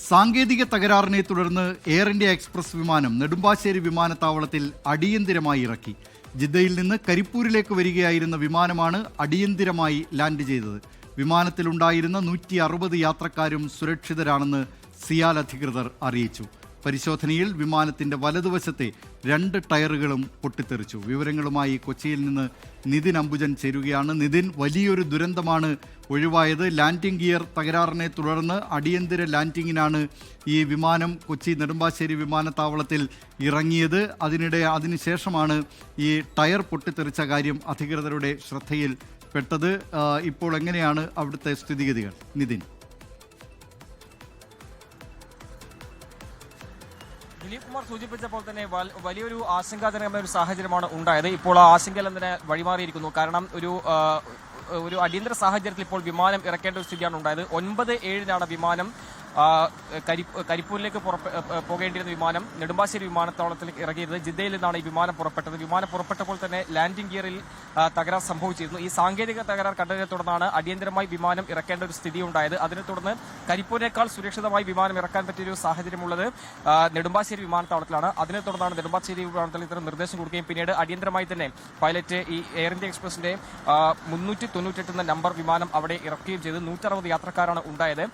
സാങ്കേതിക തകരാറിനെ തുടർന്ന് air India express വിമാനം നെടുമ്പാശ്ശേരി വിമാനത്താവളത്തിൽ അടിയന്തിരമായി ഇറക്കി. ജിദ്ദയിൽ നിന്ന് കരിപ്പൂരിലേക്ക് വരികയായിരുന്ന വിമാനമാണ് അടിയന്തിരമായി ലാൻഡ് ചെയ്തത്. വിമാനത്തിലുണ്ടായിരുന്ന 160 യാത്രക്കാരും സുരക്ഷിതരാണെന്ന് സിയാൽ അധികൃതർ അറിയിച്ചു. പരിശോധനയിൽ വിമാനത്തിന്റെ വലതുവശത്തെ 2 ടയറുകളും പൊട്ടിത്തെറിച്ചു. വിവരങ്ങളുമായി കൊച്ചിയിൽ നിന്ന് നിതിൻ അംബുജൻ ചേരുകയാണ്. നിതിൻ, വലിയൊരു ദുരന്തമാണ് ഒഴിവായത്. ലാൻഡിംഗ് ഗിയർ തകരാറിനെ തുടർന്ന് അടിയന്തര ലാൻഡിങ്ങിനാണ് ഈ വിമാനം കൊച്ചി നെടുമ്പാശ്ശേരി വിമാനത്താവളത്തിൽ ഇറങ്ങിയത്. അതിനുശേഷമാണ് ഈ ടയർ പൊട്ടിത്തെറിച്ച കാര്യം അധികൃതരുടെ ശ്രദ്ധയിൽ പെട്ടത്. ഇപ്പോൾ എങ്ങനെയാണ് അവിടുത്തെ സ്ഥിതിഗതികൾ, നിതിൻ? ദിലീപ് കുമാർ സൂചിപ്പിച്ചപ്പോൾ തന്നെ വലിയൊരു ആശങ്കാജനകമായ ഒരു സാഹചര്യമാണ് ഉണ്ടായത്. ഇപ്പോൾ ആ ആശങ്കയെല്ലാം തന്നെ വഴിമാറിയിരിക്കുന്നു. കാരണം ഒരു അടിയന്തര സാഹചര്യത്തിൽ ഇപ്പോൾ വിമാനം ഇറക്കേണ്ട ഒരു സ്ഥിതിയാണ് ഉണ്ടായത്. 9:07 വിമാനം കരിപ്പൂരിലേക്ക് പോകേണ്ടിയിരുന്ന വിമാനം നെടുമ്പാശ്ശേരി വിമാനത്താവളത്തിലേക്ക് ഇറങ്ങിയത്. ജിദ്ദയിൽ നിന്നാണ് ഈ വിമാനം പുറപ്പെട്ടത്. വിമാനം പുറപ്പെട്ടപ്പോൾ തന്നെ ലാൻഡിംഗ് ഗിയറിൽ തകരാർ സംഭവിച്ചിരുന്നു. ഈ സാങ്കേതിക തകരാർ കണ്ടതിനെ തുടർന്നാണ് അടിയന്തരമായി വിമാനം ഇറക്കേണ്ട ഒരു സ്ഥിതി ഉണ്ടായത്. അതിനെ തുടർന്ന് കരിപ്പൂരിനേക്കാൾ സുരക്ഷിതമായി വിമാനം ഇറക്കാൻ പറ്റിയൊരു സാഹചര്യമുള്ളത് നെടുമ്പാശ്ശേരി വിമാനത്താവളത്തിലാണ്. അതിനെ തുടർന്നാണ് നെടുമ്പാശ്ശേരി വിമാനത്തിൽ ഇത്തരം നിർദ്ദേശം കൊടുക്കുകയും പിന്നീട് അടിയന്തരമായി തന്നെ പൈലറ്റ് ഈ എയർ ഇന്ത്യ എക്സ്പ്രസിന്റെ 398 എന്ന നമ്പർ വിമാനം അവിടെ ഇറക്കുകയും ചെയ്ത് 160 യാത്രക്കാരാണ് ഉണ്ടായത്.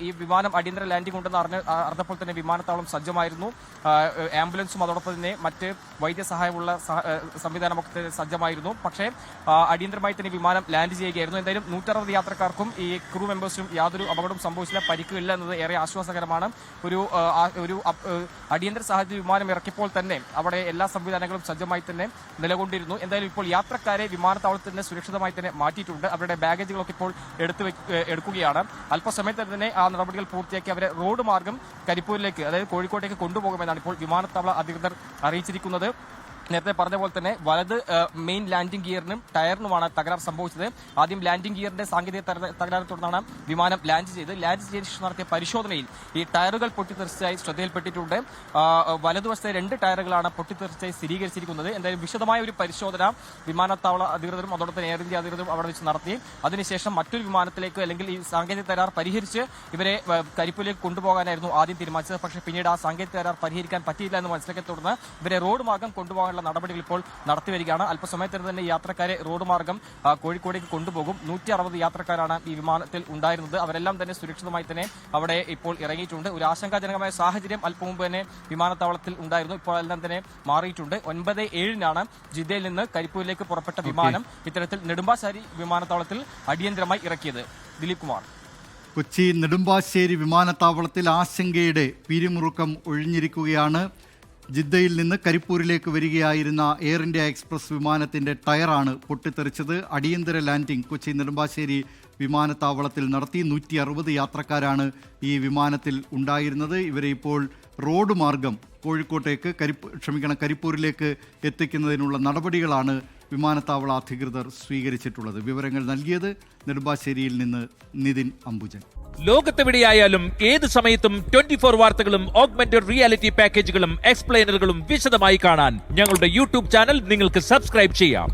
ഈ വിമാനം അടിയന്തര ലാൻഡിംഗ് ഉണ്ടെന്ന് അറിഞ്ഞപ്പോൾ തന്നെ വിമാനത്താവളം സജ്ജമായിരുന്നു. ആംബുലൻസും അതോടൊപ്പം തന്നെ മറ്റ് വൈദ്യസഹായമുള്ള സംവിധാനമൊക്കെ സജ്ജമായിരുന്നു. പക്ഷേ അടിയന്തരമായി തന്നെ വിമാനം ലാൻഡ് ചെയ്യുകയായിരുന്നു. എന്തായാലും 160 യാത്രക്കാർക്കും ഈ ക്രൂ മെമ്പേഴ്സിനും യാതൊരു അപകടവും സംഭവിച്ചില്ല, പരിക്കില്ല എന്നത് ഏറെ ആശ്വാസകരമാണ്. ഒരു അടിയന്തര സാഹചര്യ വിമാനം ഇറക്കിയപ്പോൾ തന്നെ അവിടെ എല്ലാ സംവിധാനങ്ങളും സജ്ജമായി തന്നെ നിലകൊണ്ടിരുന്നു. എന്തായാലും ഇപ്പോൾ യാത്രക്കാരെ വിമാനത്താവളത്തിൽ തന്നെ സുരക്ഷിതമായി തന്നെ മാറ്റിയിട്ടുണ്ട്. അവരുടെ ബാഗേജുകളൊക്കെ ഇപ്പോൾ എടുക്കുകയാണ്. അല്പസമയത്ത് തന്നെ ആ നടപടികൾ പൂർത്തിയാക്കി അവരെ റോഡ് മാർഗം കരിപ്പൂരിലേക്ക്, അതായത് കോഴിക്കോട്ടേക്ക് കൊണ്ടുപോകുമെന്നാണ് ഇപ്പോൾ വിമാനത്താവള അധികൃതർ അറിയിച്ചിരിക്കുന്നത്. നേരത്തെ പറഞ്ഞ പോലെ തന്നെ വലത് മെയിൻ ലാൻഡിംഗ് ഗിയറിനും ടയറിനുമാണ് തകരാർ സംഭവിച്ചത്. ആദ്യം ലാൻഡിംഗ് ഗിയറിന്റെ സാങ്കേതിക തകരാറിനെ തുടർന്നാണ് വിമാനം ലാൻഡ് ചെയ്തത് ചെയ്ത ശേഷം നടത്തിയ പരിശോധനയിൽ ഈ ടയറുകൾ പൊട്ടിത്തെറിച്ചായി ശ്രദ്ധയിൽപ്പെട്ടിട്ടുണ്ട്. വലതുവശത്തെ 2 ടയറുകളാണ് പൊട്ടിത്തെറിച്ചായി സ്ഥിരീകരിച്ചിരിക്കുന്നത്. എന്തായാലും വിശദമായ ഒരു പരിശോധന വിമാനത്താവള അധികൃതരും അതോടൊപ്പം എയർ ഇന്ത്യ അധികൃതരും അവിടെ വെച്ച് നടത്തി. അതിനുശേഷം മറ്റൊരു വിമാനത്തിലേക്ക് അല്ലെങ്കിൽ ഈ സാങ്കേതിക തകരാർ പരിഹരിച്ച് ഇവരെ കരിപ്പൂരിലേക്ക് കൊണ്ടുപോകാനായിരുന്നു ആദ്യം തീരുമാനിച്ചത്. പക്ഷേ പിന്നീട് ആ സാങ്കേതിക തകരാർ പരിഹരിക്കാൻ പറ്റിയില്ല എന്ന് മനസ്സിലാക്കിയ തുടർന്ന് ഇവരെ റോഡ് മാർഗം കൊണ്ടുപോകാൻ നടപടികൾ ഇപ്പോൾ നടത്തിവരികയാണ്. അല്പസമയത്തിന് തന്നെ യാത്രക്കാരെ റോഡ് മാർഗം കോഴിക്കോടേക്ക് കൊണ്ടുപോകും. 160 യാത്രക്കാരാണ് ഈ വിമാനത്തിൽ ഉണ്ടായിരുന്നത്. അവരെല്ലാം തന്നെ സുരക്ഷിതമായി തന്നെ അവിടെ ഇപ്പോൾ ഇറങ്ങിയിട്ടുണ്ട്. ഒരു ആശങ്കാജനകമായ സാഹചര്യം അല്പം മുമ്പ് തന്നെ വിമാനത്താവളത്തിൽ ഉണ്ടായിരുന്നു. ഇപ്പോൾ എല്ലാം തന്നെ മാറിയിട്ടുണ്ട്. 9:07 ജിദ്ദയിൽ നിന്ന് കരിപ്പൂരിലേക്ക് പുറപ്പെട്ട വിമാനം ഇത്തരത്തിൽ നെടുമ്പാശ്ശേരി വിമാനത്താവളത്തിൽ അടിയന്തരമായി ഇറക്കിയത്. ദിലീപ് കുമാർ. കൊച്ചി നെടുമ്പാശ്ശേരി വിമാനത്താവളത്തിൽ ആശങ്കയുടെ പിരിമുറുക്കം ഒഴിഞ്ഞിരിക്കുകയാണ്. ജിദ്ദയിൽ നിന്ന് കരിപ്പൂരിലേക്ക് വരികയായിരുന്ന എയർ ഇന്ത്യ എക്സ്പ്രസ് വിമാനത്തിന്റെ ടയറാണ് പൊട്ടിത്തെറിച്ചത്. അടിയന്തര ലാൻഡിംഗ് കൊച്ചി നെടുമ്പാശ്ശേരി വിമാനത്താവളത്തിൽ നടത്തി. 160 യാത്രക്കാരാണ് ഈ വിമാനത്തിൽ ഉണ്ടായിരുന്നത്. ഇവരെ ഇപ്പോൾ റോഡ് മാർഗം കോഴിക്കോട്ടേക്ക് കരിപ്പൂരിലേക്ക് എത്തിക്കുന്നതിനുള്ള നടപടികളാണ് വിമാനത്താവള അധികൃതർ സ്വീകരിച്ചിട്ടുള്ളത്. വിവരങ്ങൾ നൽകിയത് നെടുമ്പാശ്ശേരിയിൽ നിന്ന് നിതിൻ അംബുജൻ. ലോകത്തെവിടെയായാലും ഏത് സമയത്തും 24 വാർത്തകളും ഓഗ്മെന്റഡ് റിയാലിറ്റി പാക്കേജുകളും എക്സ്പ്ലെയിനറുകളും വിശദമായി കാണാൻ ഞങ്ങളുടെ യൂട്യൂബ് ചാനൽ നിങ്ങൾക്ക് സബ്സ്ക്രൈബ് ചെയ്യാം.